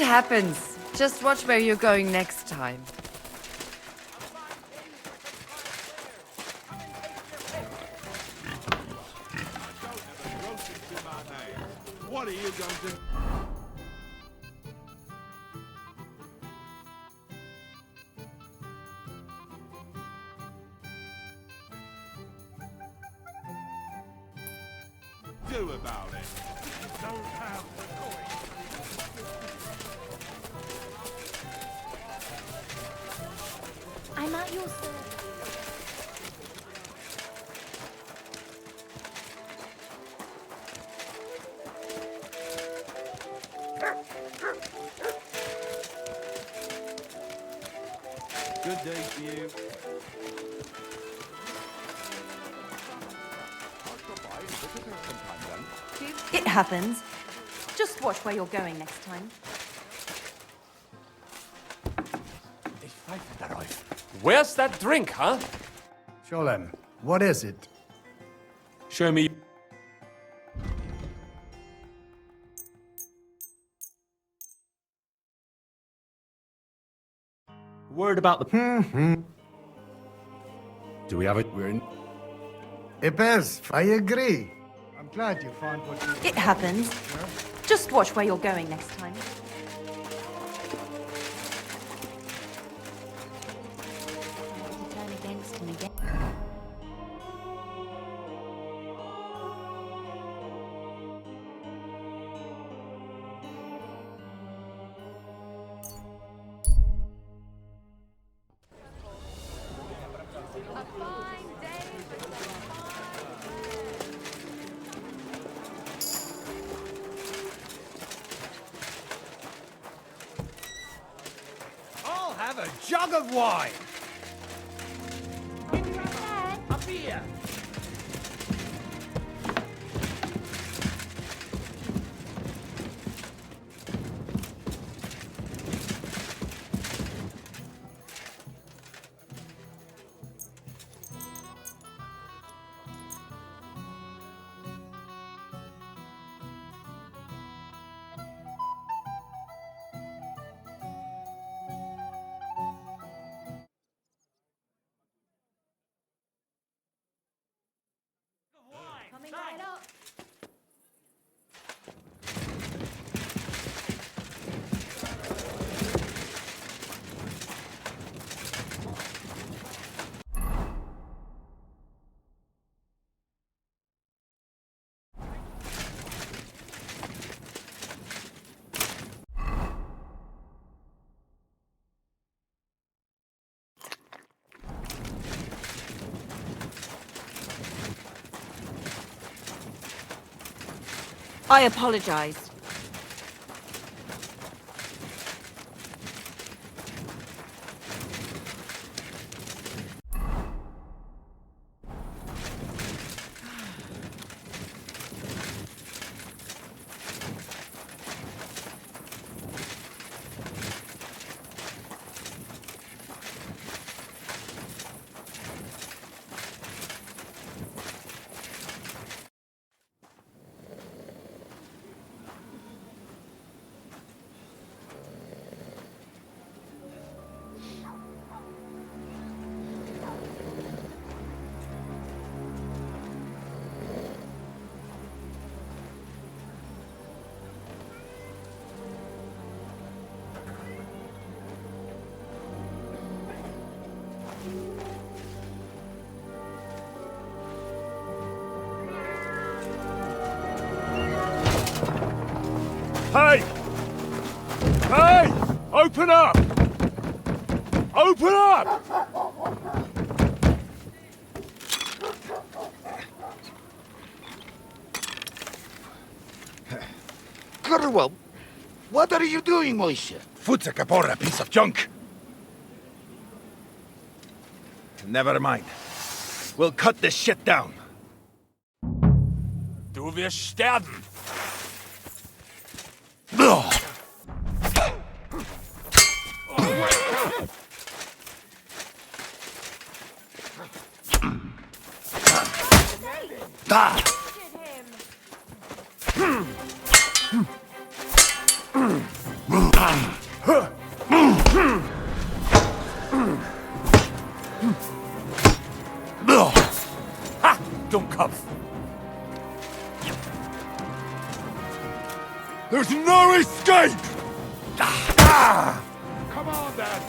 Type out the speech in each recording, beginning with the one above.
It happens. Just watch where you're going next time. What are you going to... do about it? Don't have the coin. I'm at your service. Good day to you. It happens. Just watch where you're going next time. Where's that drink, huh? Sholem, what is it? Show me. Word about the... Do we have it? We're in... Epes, I agree. I'm glad you found what you... It happens. Just watch where you're going next time. Turn against him again. I'll have a jug of wine. Up here. Coming right up. I apologize. Hey! Hey! Open up! Open up! Curwell, what are you doing, Moishe? Futsa Kapora, piece of junk. Never mind. We'll cut this shit down. Du wirst sterben! Da! Dummkopf! There's no escape! Come on, then.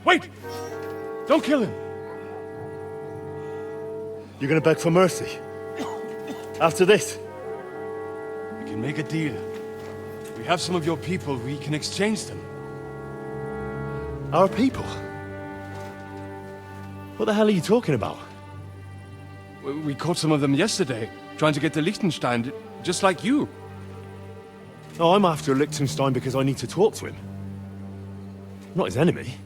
Wait! Don't kill him! You're gonna beg for mercy? After this? We can make a deal. We have some of your people, we can exchange them. Our people? What the hell are you talking about? We caught some of them yesterday, trying to get to Liechtenstein, just like you. Oh, I'm after Liechtenstein because I need to talk to him. I'm not his enemy.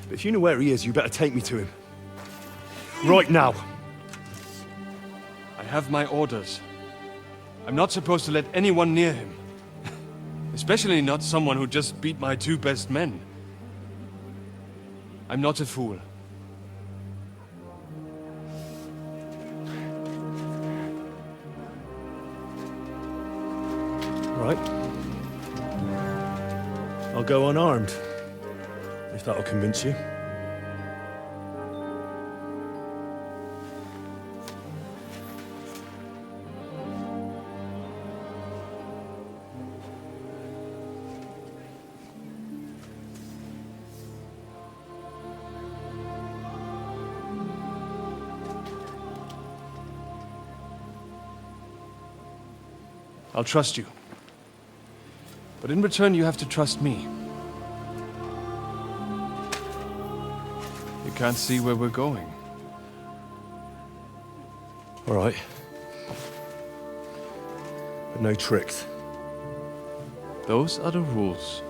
But if you know where he is, you better take me to him. Right now. I have my orders. I'm not supposed to let anyone near him. Especially not someone who just beat my 2 best men. I'm not a fool. Right. I'll go unarmed. If that'll convince you. I'll trust you. But in return, you have to trust me. You can't see where we're going. All right. But no tricks. Those are the rules.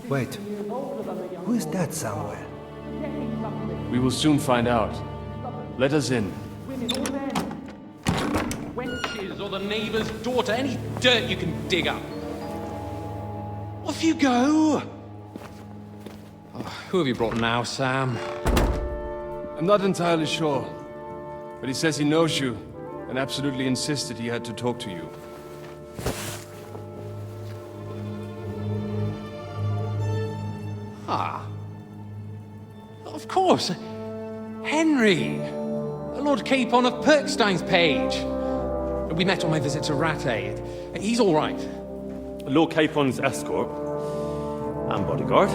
Wait. Who is that somewhere? We will soon find out. Let us in. Wenches or the neighbour's daughter, any dirt you can dig up. Off you go! Oh, who have you brought now, Sam? I'm not entirely sure. But he says he knows you, and absolutely insisted he had to talk to you. Ah. Of course. Henry. Lord Capon of Perkstein's page. We met on my visit to Rattay. He's all right. Lord Capon's escort. And bodyguard.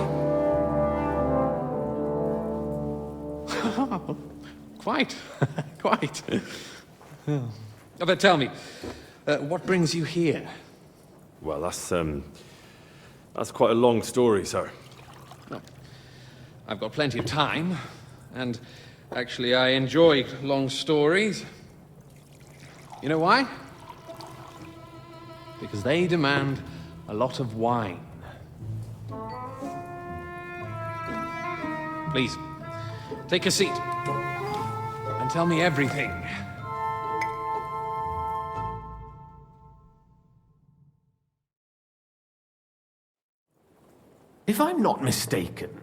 Quite. Quite. But tell me, what brings you here? Well, that's quite a long story, sir. Well, I've got plenty of time, and actually I enjoy long stories. You know why? Because they demand a lot of wine. Please, take a seat, and tell me everything. If I'm not mistaken,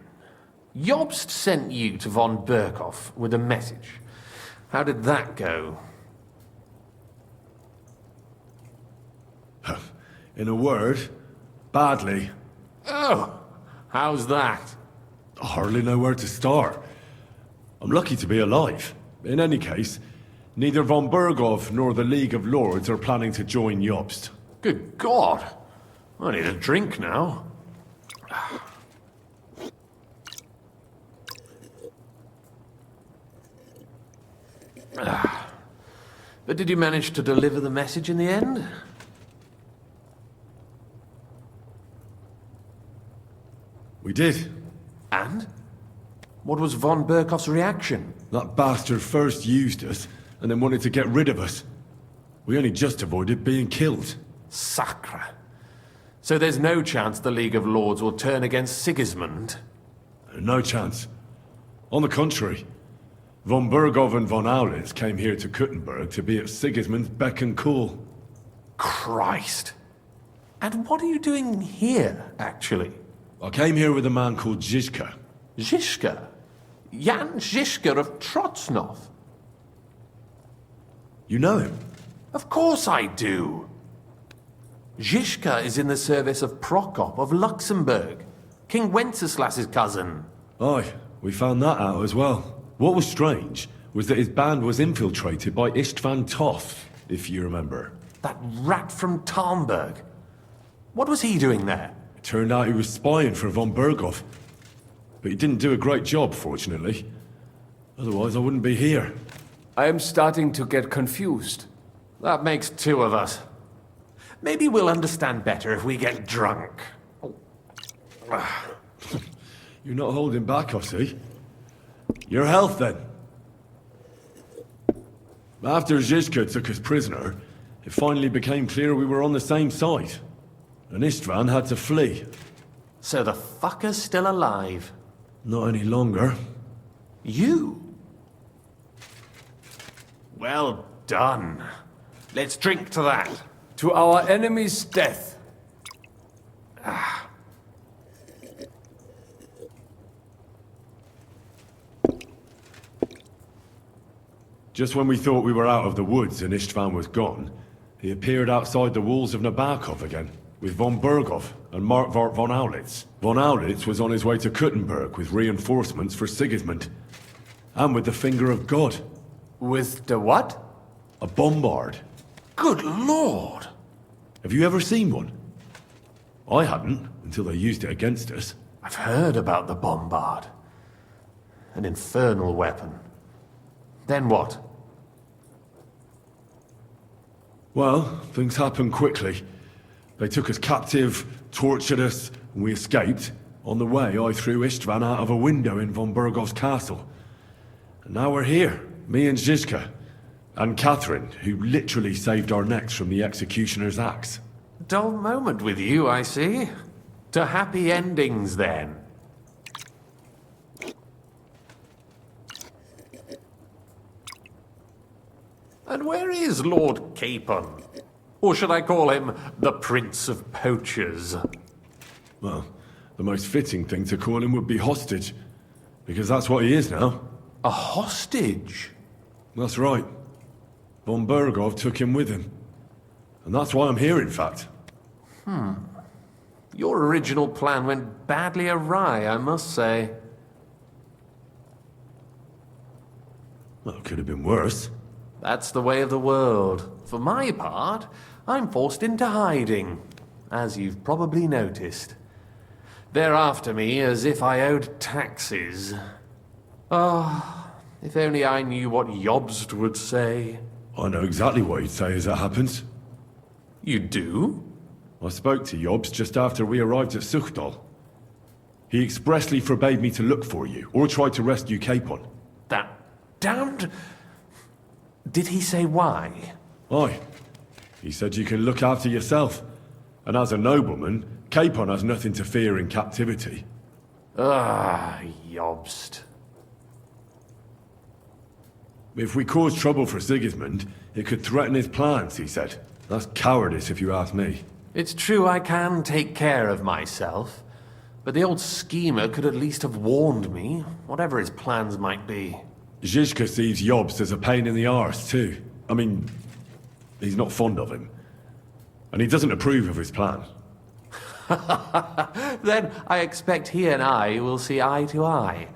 Jobst sent you to von Berkhoff with a message. How did that go? In a word, badly. Oh, how's that? I hardly know where to start. I'm lucky to be alive. In any case, neither von Berghoff nor the League of Lords are planning to join Jobst. Good God! I need a drink now. But did you manage to deliver the message in the end? We did. And? What was von Berkhoff's reaction? That bastard first used us, and then wanted to get rid of us. We only just avoided being killed. Sacre. So there's no chance the League of Lords will turn against Sigismund? No chance. On the contrary, von Berghoff and von Aulitz came here to Kuttenberg to be at Sigismund's beck and call. Christ. And what are you doing here, actually? I came here with a man called Zizka. Zizka? Jan Zizka of Trotsnov? You know him? Of course I do. Zizka is in the service of Prokop of Luxembourg, King Wenceslas's cousin. Aye, we found that out as well. What was strange was that his band was infiltrated by Istvan Toth, if you remember. That rat from Talmberg. What was he doing there? It turned out he was spying for von Berghoff. But he didn't do a great job, fortunately. Otherwise, I wouldn't be here. I am starting to get confused. That makes two of us. Maybe we'll understand better if we get drunk. You're not holding back, I see. Your health, then. After Zizka took us prisoner, it finally became clear we were on the same side. And Istvan had to flee. So the fucker's still alive? Not any longer. You? Well done. Let's drink to that. To our enemy's death. Just when we thought we were out of the woods and Istvan was gone, he appeared outside the walls of Nabokov again, with von Berghoff and Markvart von Aulitz. Von Aulitz was on his way to Kuttenberg with reinforcements for Sigismund. And with the finger of God. With the what? A bombard. Good lord! Have you ever seen one? I hadn't, until they used it against us. I've heard about the bombard. An infernal weapon. Then what? Well, things happened quickly. They took us captive, tortured us, and we escaped. On the way, I threw Istvan out of a window in von Berghoff's castle. And now we're here, me and Zizka. And Catherine, who literally saved our necks from the executioner's axe. Dull moment with you, I see. To happy endings, then. And where is Lord Capon? Or should I call him the Prince of Poachers? Well, the most fitting thing to call him would be hostage. Because that's what he is now. A hostage? That's right. Von Berghoff took him with him. And that's why I'm here, in fact. Your original plan went badly awry, I must say. Well, it could have been worse. That's the way of the world. For my part, I'm forced into hiding, as you've probably noticed. They're after me as if I owed taxes. Ah, if only I knew what Jobst would say. I know exactly what he'd say as it happens. You do? I spoke to Jobst just after we arrived at Suchdal. He expressly forbade me to look for you, or try to rescue Capon. That damned... Did he say why? Aye. He said you can look after yourself. And as a nobleman, Capon has nothing to fear in captivity. Ah, Jobst. If we cause trouble for Sigismund, it could threaten his plans, he said. That's cowardice if you ask me. It's true I can take care of myself, but the old schemer could at least have warned me, whatever his plans might be. Zizka sees Jobst as a pain in the arse, too. I mean, he's not fond of him. And he doesn't approve of his plan. Then I expect he and I will see eye to eye.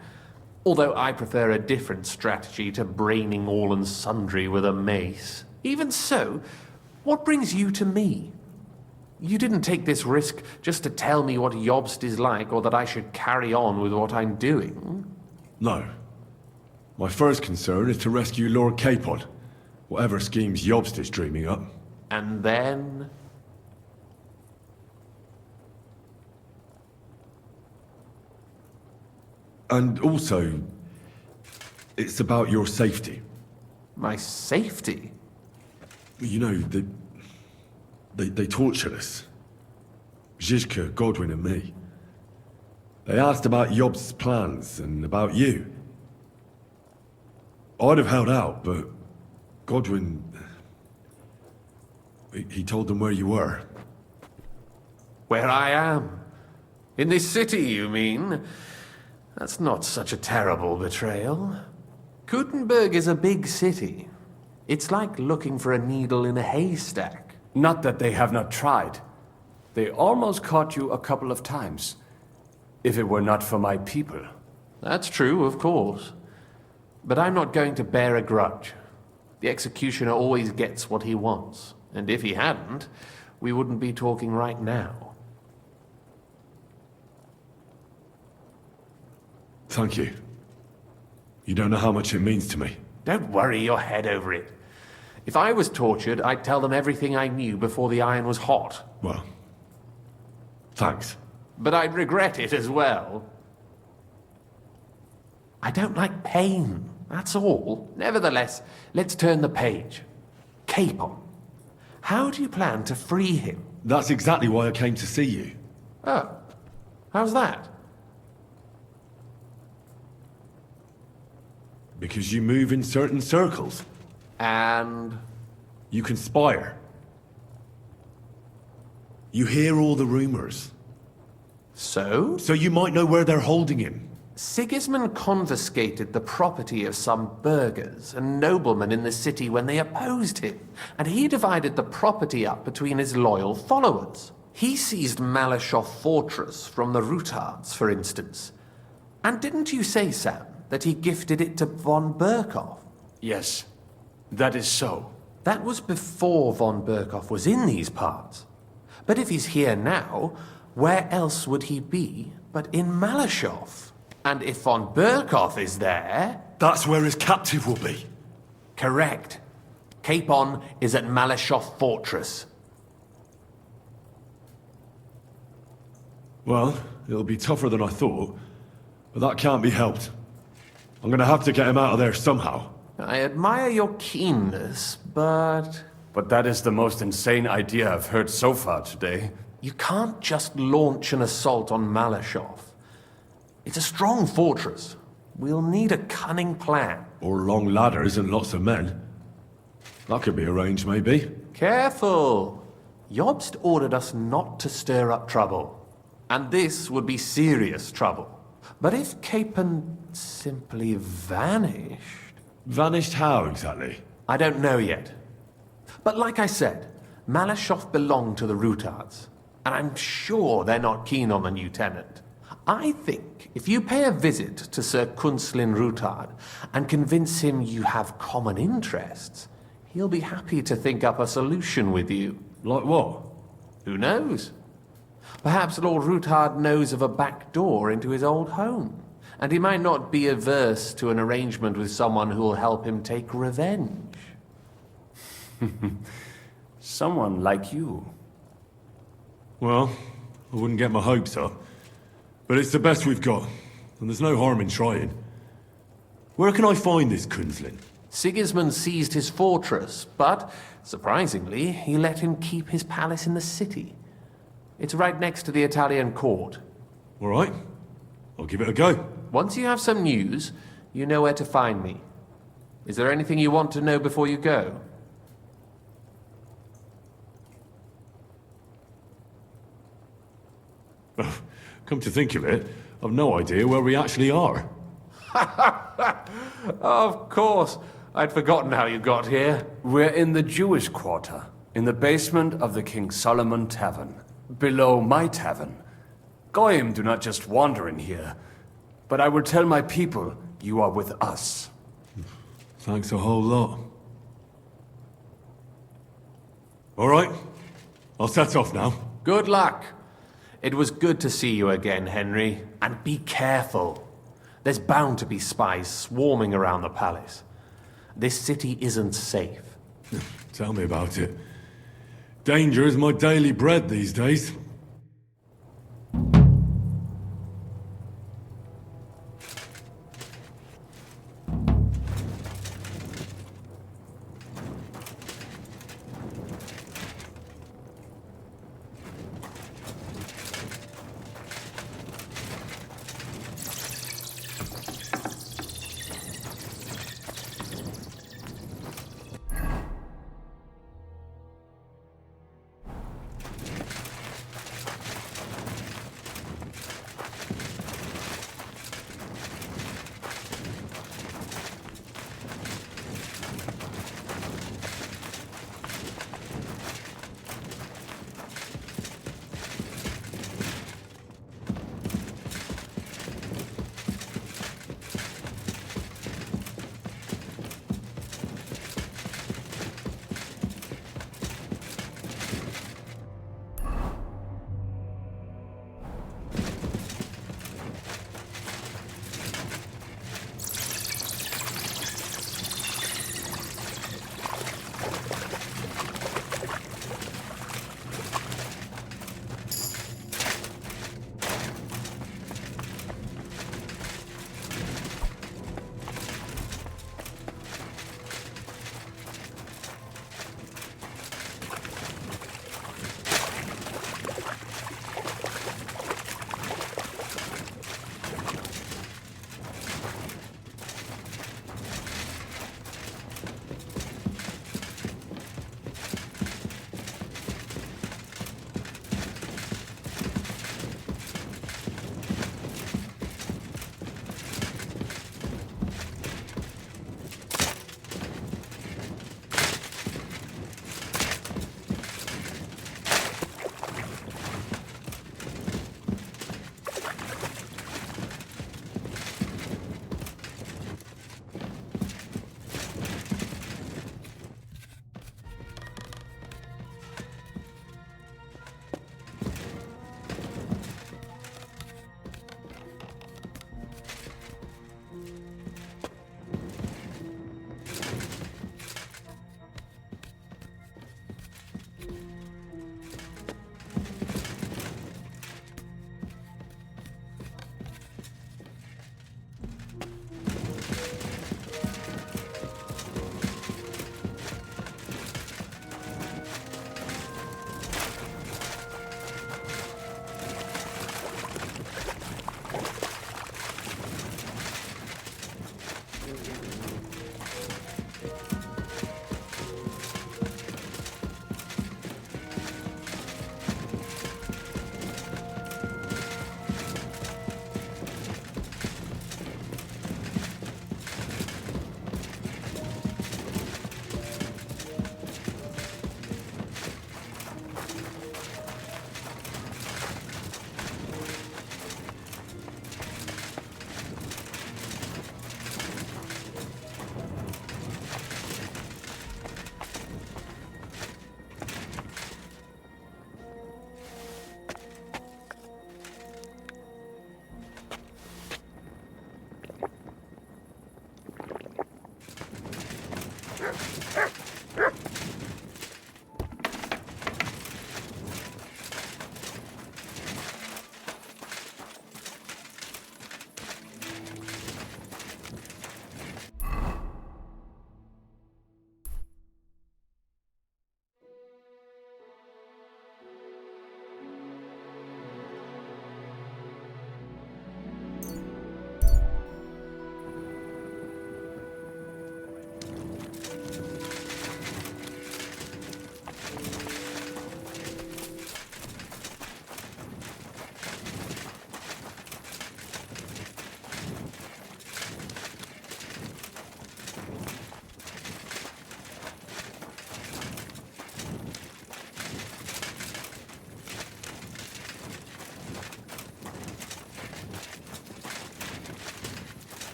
Although I prefer a different strategy to braining all and sundry with a mace. Even so, what brings you to me? You didn't take this risk just to tell me what Jobst is like, or that I should carry on with what I'm doing. No. My first concern is to rescue Lord Capon, whatever schemes Jobst is dreaming up. And then... And also, it's about your safety. My safety? You know, they tortured us. Zizka, Godwin and me. They asked about Yob's plans and about you. I'd have held out, but Godwin... He told them where you were. Where I am? In this city, you mean? That's not such a terrible betrayal. Gutenberg is a big city. It's like looking for a needle in a haystack. Not that they have not tried. They almost caught you a couple of times. If it were not for my people. That's true, of course. But I'm not going to bear a grudge. The executioner always gets what he wants. And if he hadn't, we wouldn't be talking right now. Thank you. You don't know how much it means to me. Don't worry your head over it. If I was tortured, I'd tell them everything I knew before the iron was hot. Well, thanks. But I'd regret it as well. I don't like pain, that's all. Nevertheless, let's turn the page. Capon. How do you plan to free him? That's exactly why I came to see you. Oh, how's that? Because you move in certain circles. And? You conspire. You hear all the rumors. So? So you might know where they're holding him. Sigismund confiscated the property of some burghers and noblemen in the city when they opposed him, and he divided the property up between his loyal followers. He seized Malashov Fortress from the Rutards, for instance. And didn't you say, Sam, that he gifted it to von Berkhoff? Yes, that is so. That was before von Berkhoff was in these parts. But if he's here now, where else would he be but in Malashov? And if von Berkhoff is there... That's where his captive will be. Correct. Capon is at Malashov Fortress. Well, it'll be tougher than I thought, but that can't be helped. I'm gonna have to get him out of there somehow. I admire your keenness, but... But that is the most insane idea I've heard so far today. You can't just launch an assault on Malashov. It's a strong fortress. We'll need a cunning plan. Or long ladders and lots of men. That could be arranged, maybe. Careful! Jobst ordered us not to stir up trouble. And this would be serious trouble. But if Capon simply vanished... Vanished how, exactly? I don't know yet. But like I said, Malashov belonged to the Rutards. And I'm sure they're not keen on the new tenant. I think if you pay a visit to Sir Kunslin Rutard and convince him you have common interests, he'll be happy to think up a solution with you. Like what? Who knows? Perhaps Lord Rutard knows of a back door into his old home, and he might not be averse to an arrangement with someone who will help him take revenge. Someone like you. Well, I wouldn't get my hopes up. But it's the best we've got, and there's no harm in trying. Where can I find this Kunslin? Sigismund seized his fortress, but, surprisingly, he let him keep his palace in the city. It's right next to the Italian court. All right. I'll give it a go. Once you have some news, you know where to find me. Is there anything you want to know before you go? Come to think of it, I've no idea where we actually are. Of course. I'd forgotten how you got here. We're in the Jewish quarter, in the basement of the King Solomon Tavern, below my tavern. Goyim do not just wander in here, but I will tell my people you are with us. Thanks a whole lot. All right, I'll set off now. Good luck. It was good to see you again, Henry. And be careful. There's bound to be spies swarming around the palace. This city isn't safe. Tell me about it. Danger is my daily bread these days.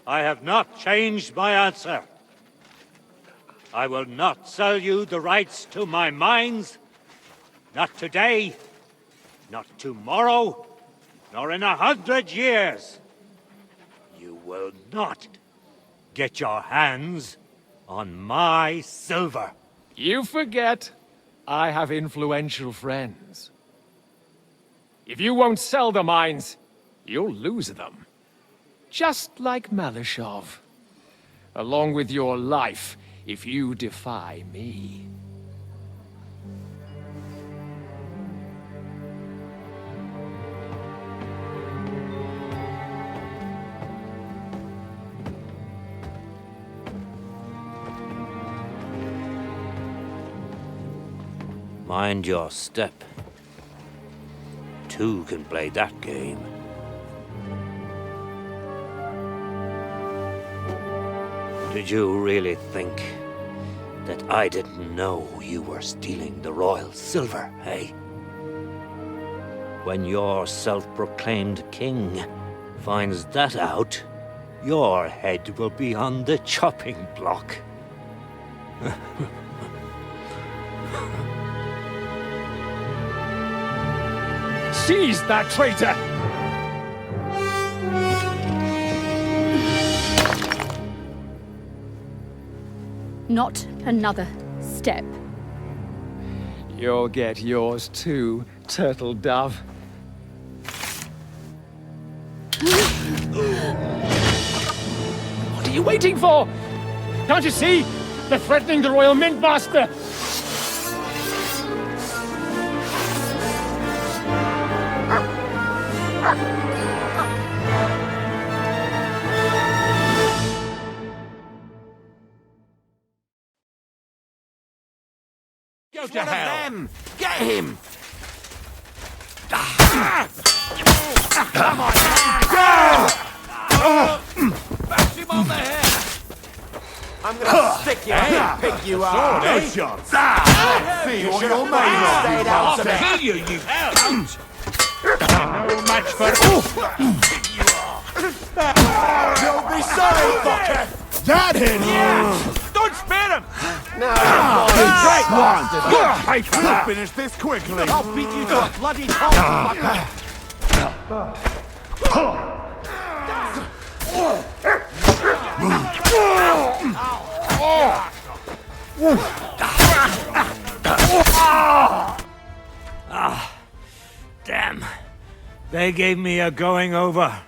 I have not changed my answer. I will not sell you the rights to my mines. Not today, not tomorrow, nor in 100 years. You will not get your hands on my silver. You forget I have influential friends. If you won't sell the mines, you'll lose them. Just like Malishov. Along with your life, if you defy me. Mind your step. Two can play that game. Did you really think that I didn't know you were stealing the royal silver, eh? When your self-proclaimed king finds that out, your head will be on the chopping block. Seize that traitor! Not another step. You'll get yours too, turtle dove. What are you waiting for? Can't you see? They're threatening the Royal Mint Master! Go to hell! Get him! Come on! Bash him on the head! I'm gonna stick you and pick you up. Good shots! See what you're made of. Stayed out of it. Kill you, you cunt! No match for... You'll be sorry, fucker. That hit! Yeah! Don't spare him! No, Great one! we'll finish this quickly. I'll beat you to a bloody pulp, fucker! Damn. They gave me a going over.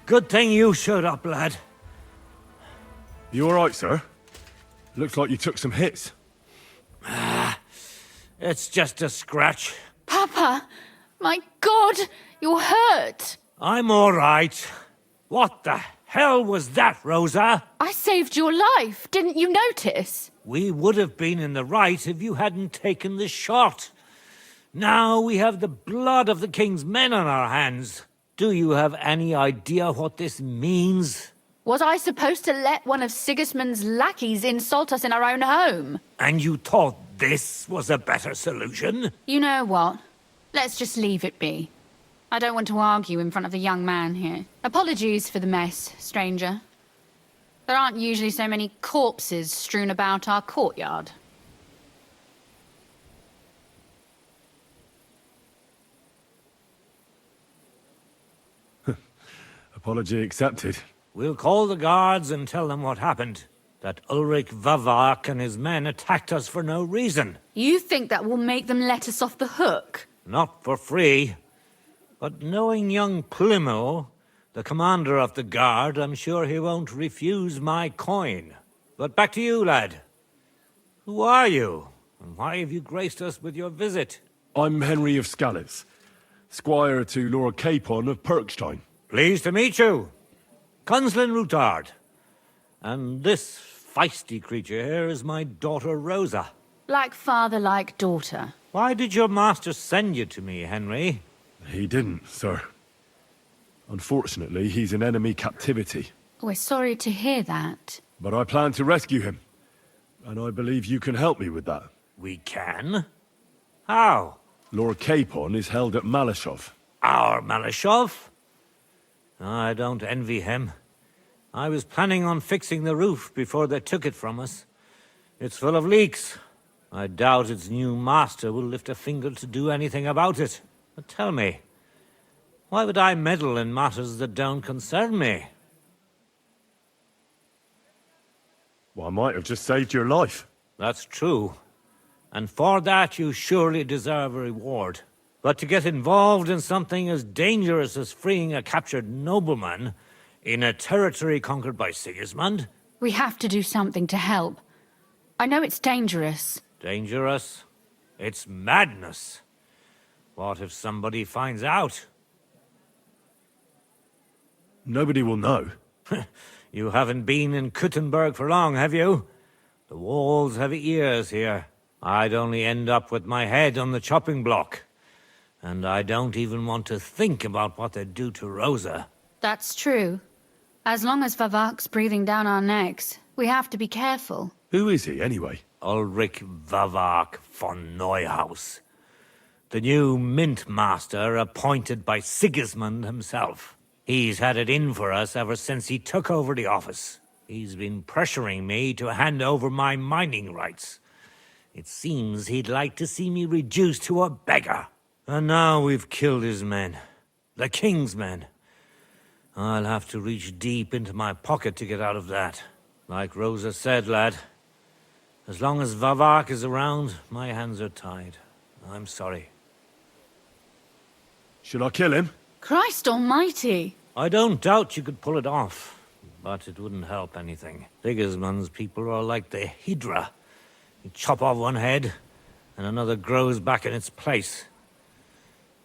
Good thing you showed up, lad. You alright, sir? Looks like you took some hits. It's just a scratch. Papa! My God! You're hurt! I'm all right. What the hell was that, Rosa? I saved your life. Didn't you notice? We would have been in the right if you hadn't taken the shot. Now we have the blood of the king's men on our hands. Do you have any idea what this means? Was I supposed to let one of Sigismund's lackeys insult us in our own home? And you thought this was a better solution? You know what? Let's just leave it be. I don't want to argue in front of the young man here. Apologies for the mess, stranger. There aren't usually so many corpses strewn about our courtyard. Apology accepted. We'll call the guards and tell them what happened. That Ulrich Vavak and his men attacked us for no reason. You think that will make them let us off the hook? Not for free. But knowing young Plimo, the commander of the guard, I'm sure he won't refuse my coin. But back to you, lad. Who are you? And why have you graced us with your visit? I'm Henry of Skalitz, squire to Lord Capon of Perkstein. Pleased to meet you. Conslin Routard. And this feisty creature here is my daughter Rosa. Like father, like daughter. Why did your master send you to me, Henry? He didn't, sir. Unfortunately, he's in enemy captivity. We're sorry to hear that. But I plan to rescue him. And I believe you can help me with that. We can? How? Lord Capon is held at Malishov. Our Malishov? I don't envy him. I was planning on fixing the roof before they took it from us. It's full of leaks. I doubt its new master will lift a finger to do anything about it. But tell me, why would I meddle in matters that don't concern me? Well, I might have just saved your life. That's true. And for that you surely deserve a reward. But to get involved in something as dangerous as freeing a captured nobleman in a territory conquered by Sigismund? We have to do something to help. I know it's dangerous. Dangerous? It's madness. What if somebody finds out? Nobody will know. You haven't been in Kuttenberg for long, have you? The walls have ears here. I'd only end up with my head on the chopping block. And I don't even want to think about what they'd do to Rosa. That's true. As long as Vavak's breathing down our necks, we have to be careful. Who is he, anyway? Ulrich Vavak von Neuhaus. The new mint master appointed by Sigismund himself. He's had it in for us ever since he took over the office. He's been pressuring me to hand over my mining rights. It seems he'd like to see me reduced to a beggar. And now we've killed his men. The king's men. I'll have to reach deep into my pocket to get out of that. Like Rosa said, lad, as long as Vavak is around, my hands are tied. I'm sorry. Should I kill him? Christ almighty! I don't doubt you could pull it off, but it wouldn't help anything. Sigismund's people are like the Hydra. You chop off one head, and another grows back in its place.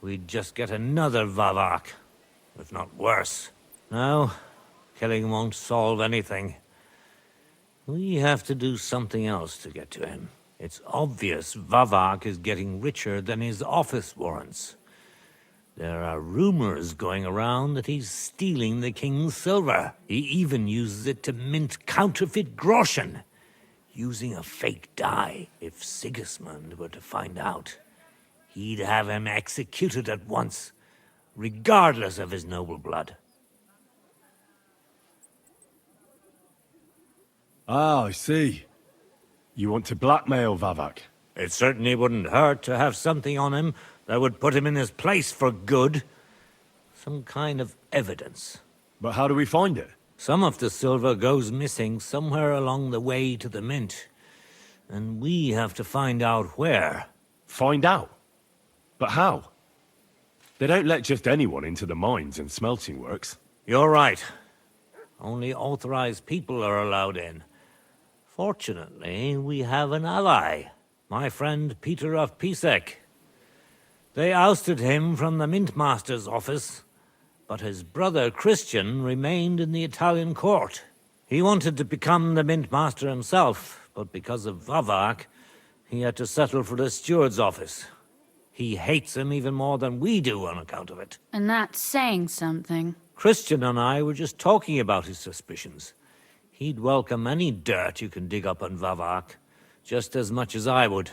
We'd just get another Vavak, if not worse. No, killing won't solve anything. We have to do something else to get to him. It's obvious Vavak is getting richer than his office warrants. There are rumors going around that he's stealing the king's silver. He even uses it to mint counterfeit groschen, using a fake die. If Sigismund were to find out, he'd have him executed at once, regardless of his noble blood. Ah, I see. You want to blackmail Vavak? It certainly wouldn't hurt to have something on him that would put him in his place for good. Some kind of evidence. But how do we find it? Some of the silver goes missing somewhere along the way to the mint. And we have to find out where. Find out? But how? They don't let just anyone into the mines and smelting works. You're right. Only authorized people are allowed in. Fortunately, we have an ally. My friend Peter of Pisek. They ousted him from the Mint Master's office, but his brother Christian remained in the Italian court. He wanted to become the Mint Master himself, but because of Vavak, he had to settle for the steward's office. He hates him even more than we do on account of it. And that's saying something. Christian and I were just talking about his suspicions. He'd welcome any dirt you can dig up on Vavak, just as much as I would.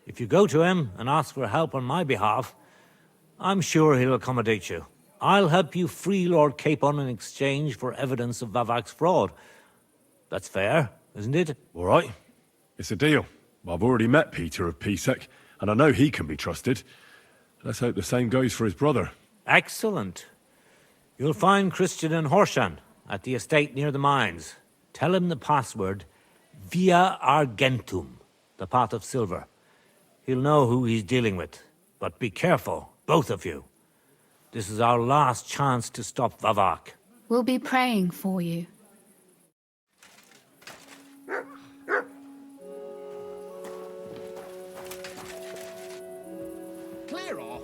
If you go to him and ask for help on my behalf, I'm sure he'll accommodate you. I'll help you free Lord Capon in exchange for evidence of Vavak's fraud. That's fair, isn't it? All right. It's a deal. I've already met Peter of Pisek, and I know he can be trusted. Let's hope the same goes for his brother. Excellent. You'll find Christian and Horshan at the estate near the mines. Tell him the password, Via Argentum, the path of silver. He'll know who he's dealing with. But be careful, both of you. This is our last chance to stop Vavak. We'll be praying for you. Clear off.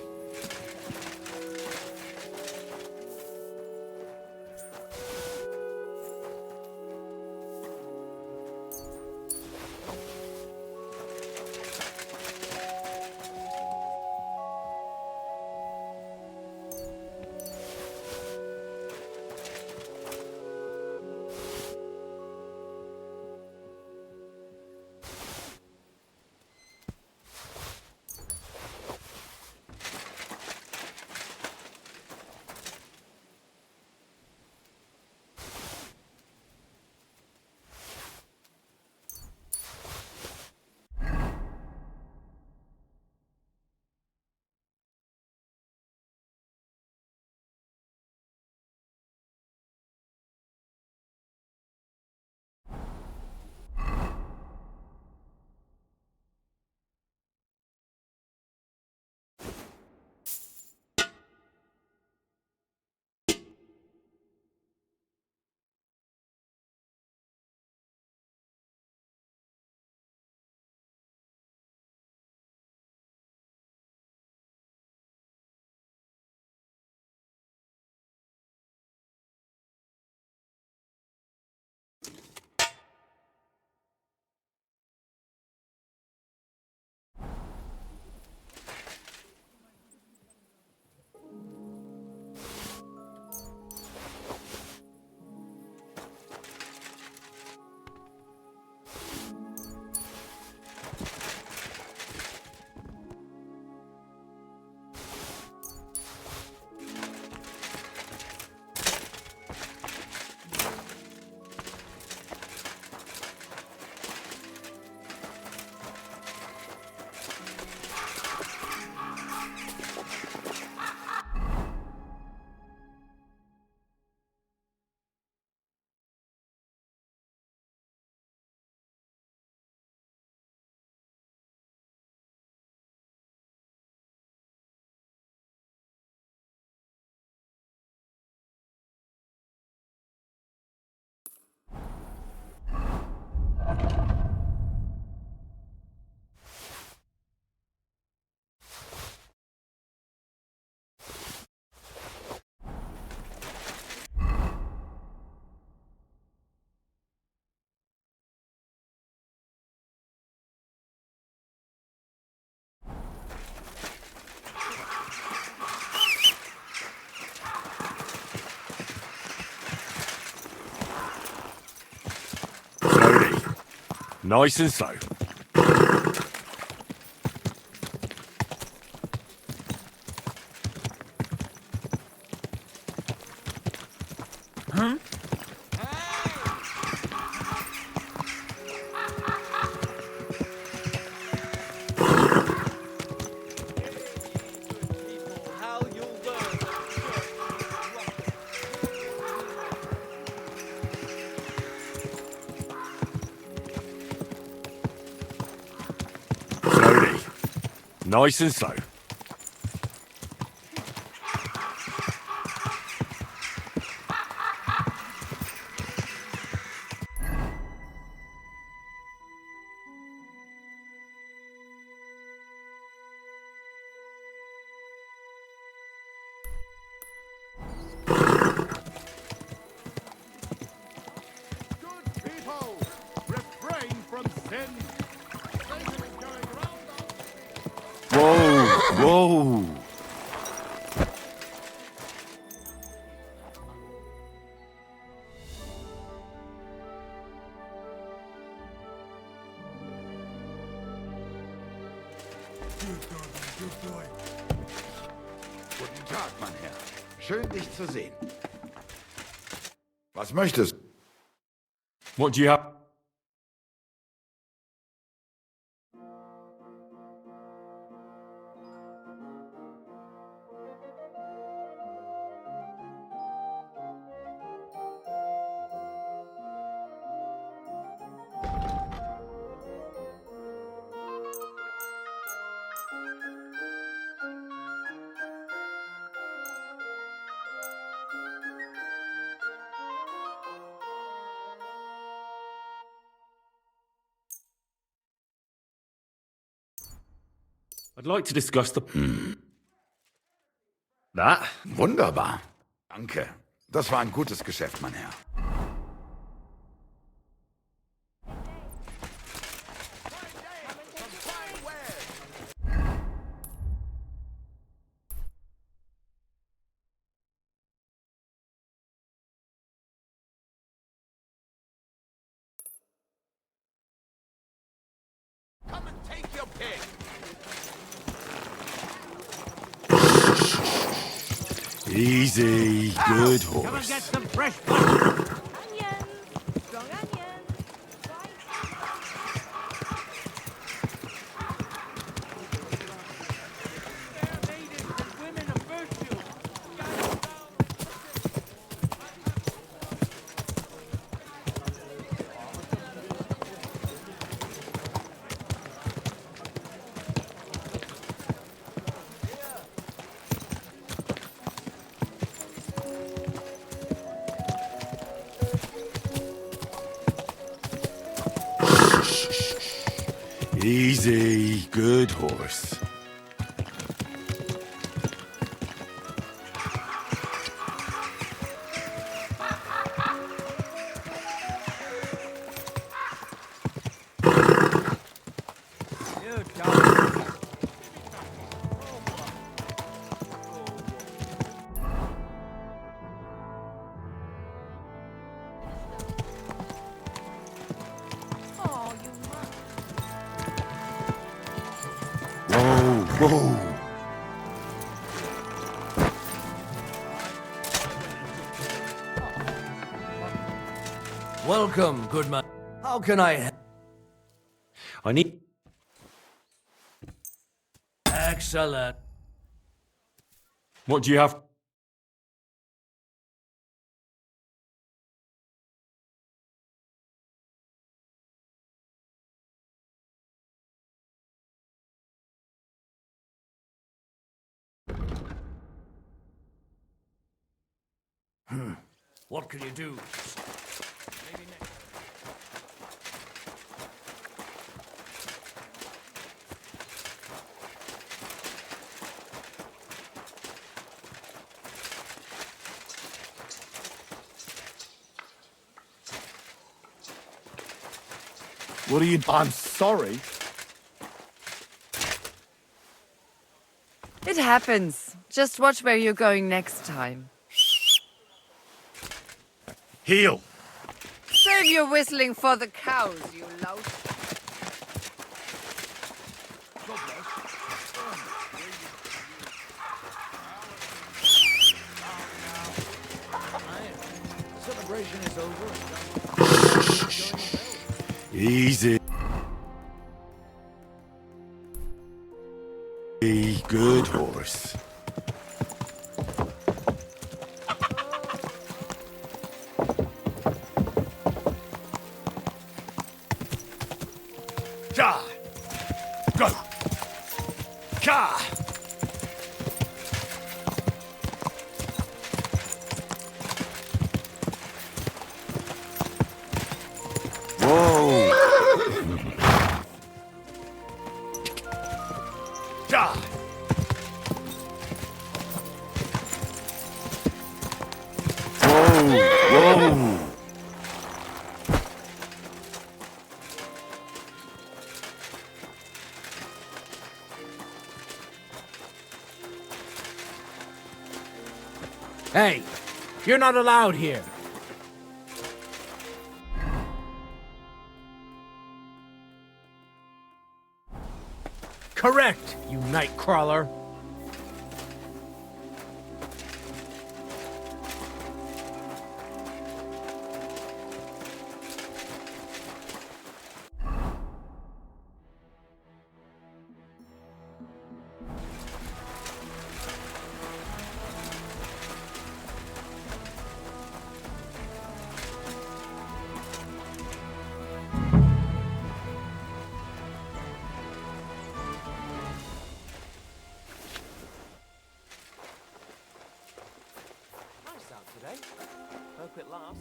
Nice and slow. Slowly. Nice and slow. Whoa! Guten Tag, mein Herr. Schön, dich zu sehen. Was möchtest du? What do you have? I'd like to discuss the... That? Wunderbar. Danke. Das war ein gutes Geschäft, mein Herr. Come and take your pick. Easy, good horse. Come and get some fresh butter. Easy, good horse. Whoa! Welcome, good man. How can I... I need... Excellent. What do you have? What can you do? What are you... I'm sorry. It happens. Just watch where you're going next time. Heel. Save your whistling for the cows, you lout. Easy. A good horse. Ka! Go! Ka! Whoa! Ka! Whoa! Whoa! Hey, you're not allowed here. Correct, you nightcrawler. Hope it lasts.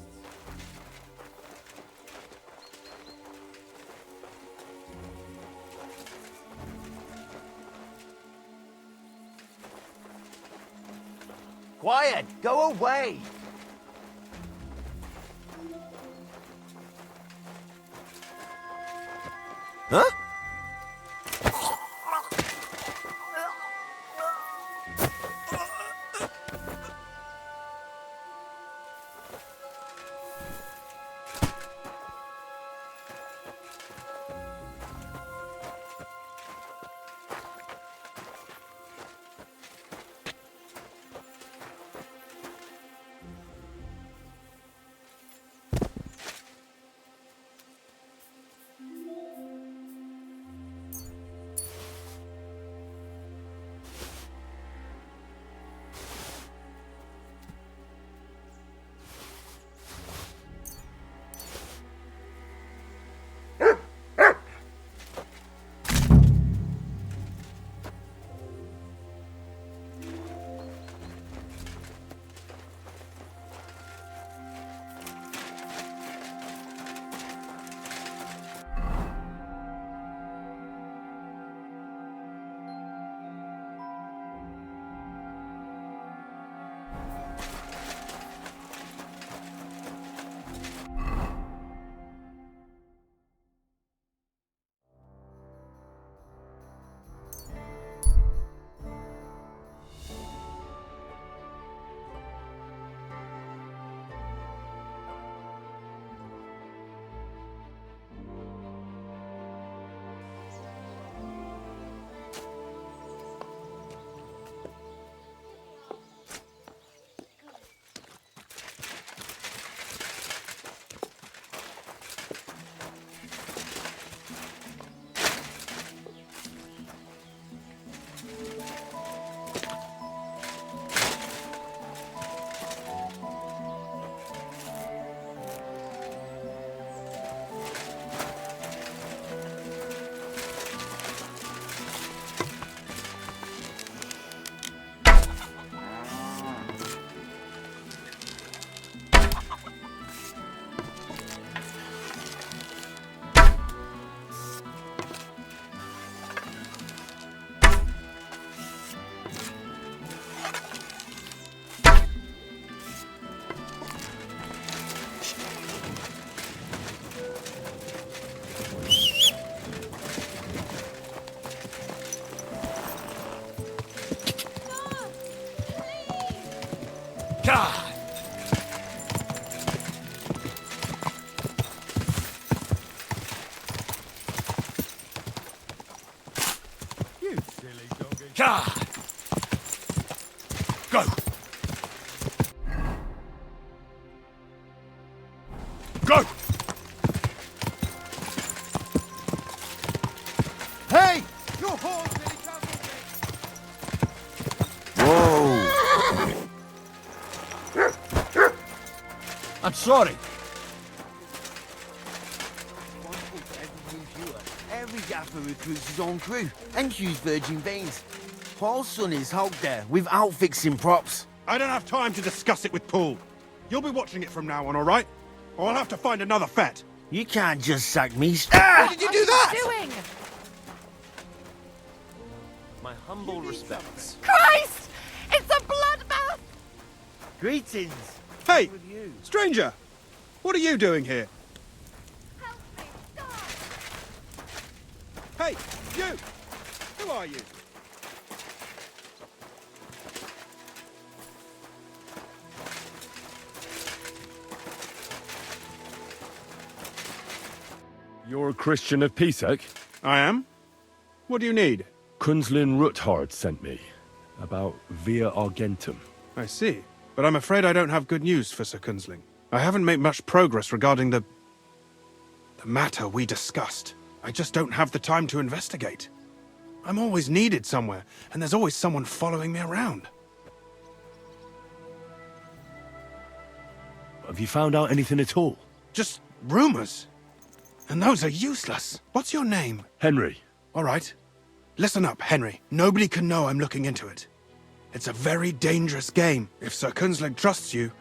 Quiet! Go away! Huh? Go! sorry. Every gaffer recruits his own crew and choose virgin veins. Paul's son is out there without fixing props. I don't have time to discuss it with Paul. You'll be watching it from now on, all right? Or I'll have to find another fet. You can't just sack me. How did you do that? What are you doing? My humble respects. Christ! It's a bloodbath! Greetings. Hey, stranger! What are you doing here? Help me, God! Hey, you! Who are you? You're a Christian of Pisek? I am. What do you need? Kunzlin Ruthard sent me. About Via Argentum. I see. But I'm afraid I don't have good news for Sir Kunzling. I haven't made much progress regarding the matter we discussed. I just don't have the time to investigate. I'm always needed somewhere, and there's always someone following me around. Have you found out anything at all? Just rumors. And those are useless. What's your name? Henry. All right. Listen up, Henry. Nobody can know I'm looking into it. It's a very dangerous game. If Sir Kunzling trusts you,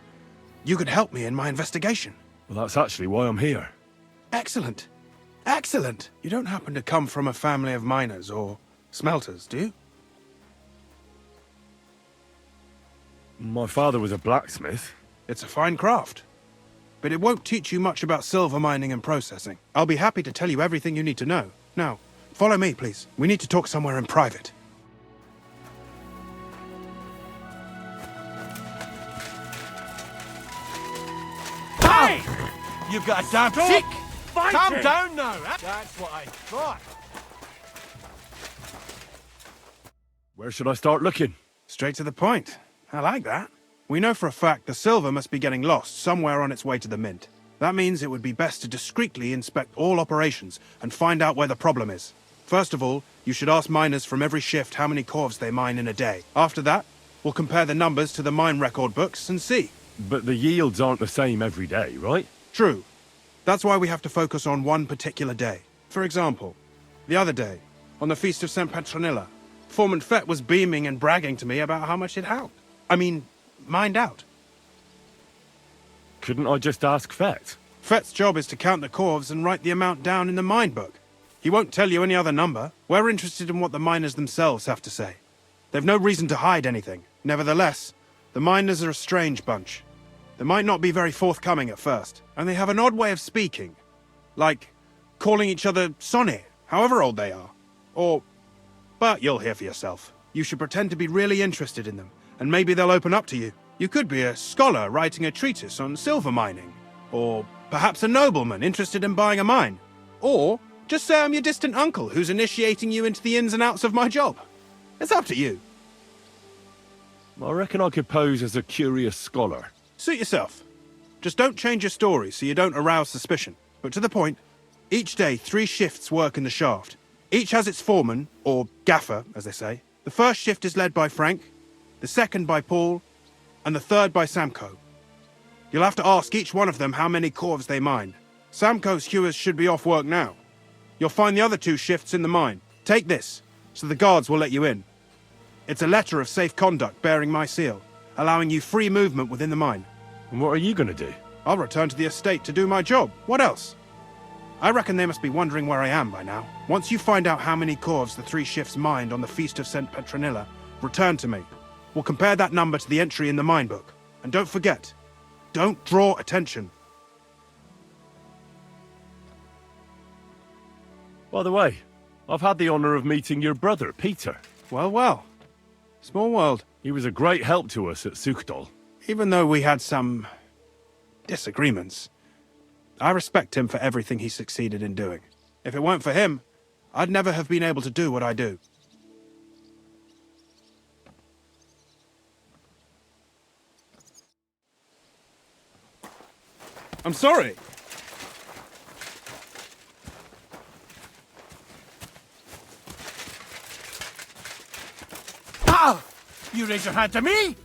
you could help me in my investigation. Well, that's actually why I'm here. Excellent. Excellent. You don't happen to come from a family of miners or smelters, do you? My father was a blacksmith. It's a fine craft. But it won't teach you much about silver mining and processing. I'll be happy to tell you everything you need to know. Now, follow me, please. We need to talk somewhere in private. Hey! You've got a damn sick! Calm down now. That's what I thought. Where should I start looking? Straight to the point. I like that. We know for a fact the silver must be getting lost somewhere on its way to the mint. That means it would be best to discreetly inspect all operations and find out where the problem is. First of all, you should ask miners from every shift how many corves they mine in a day. After that, we'll compare the numbers to the mine record books and see. But the yields aren't the same every day, right? True. That's why we have to focus on one particular day. For example, the other day, on the Feast of St. Petronilla, Foreman Fett was beaming and bragging to me about how much it mined out. Couldn't I just ask Fett? Fett's job is to count the corves and write the amount down in the mine book. He won't tell you any other number. We're interested in what the miners themselves have to say. They've no reason to hide anything. Nevertheless, the miners are a strange bunch. They might not be very forthcoming at first, and they have an odd way of speaking. Like calling each other Sonny, however old they are. But you'll hear for yourself. You should pretend to be really interested in them, and maybe they'll open up to you. You could be a scholar writing a treatise on silver mining, or perhaps a nobleman interested in buying a mine. Or just say I'm your distant uncle who's initiating you into the ins and outs of my job. It's up to you. I reckon I could pose as a curious scholar. Suit yourself. Just don't change your story so you don't arouse suspicion. But to the point, each day 3 shifts work in the shaft. Each has its foreman, or gaffer, as they say. The first shift is led by Frank, the second by Paul, and the third by Samko. You'll have to ask each one of them how many corves they mine. Samko's hewers should be off work now. You'll find the other 2 shifts in the mine. Take this, so the guards will let you in. It's a letter of safe conduct bearing my seal, allowing you free movement within the mine. And what are you gonna do? I'll return to the estate to do my job. What else? I reckon they must be wondering where I am by now. Once you find out how many corves the 3 shifts mined on the Feast of St. Petronilla, return to me. We'll compare that number to the entry in the mine book. And don't forget, don't draw attention. By the way, I've had the honor of meeting your brother, Peter. Well, well. Small world. He was a great help to us at Sukdal. Even though we had some disagreements, I respect him for everything he succeeded in doing. If it weren't for him, I'd never have been able to do what I do. I'm sorry. Ah! You raise your hand to me?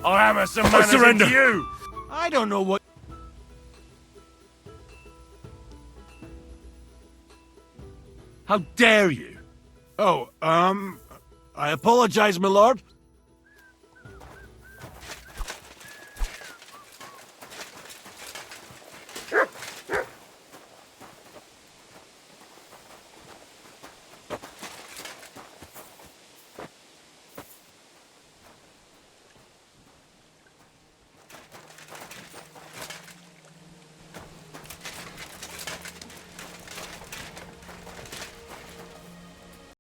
I'll hammer some I manners surrender. into you! I don't know what... How dare you? Oh, I apologize, my lord.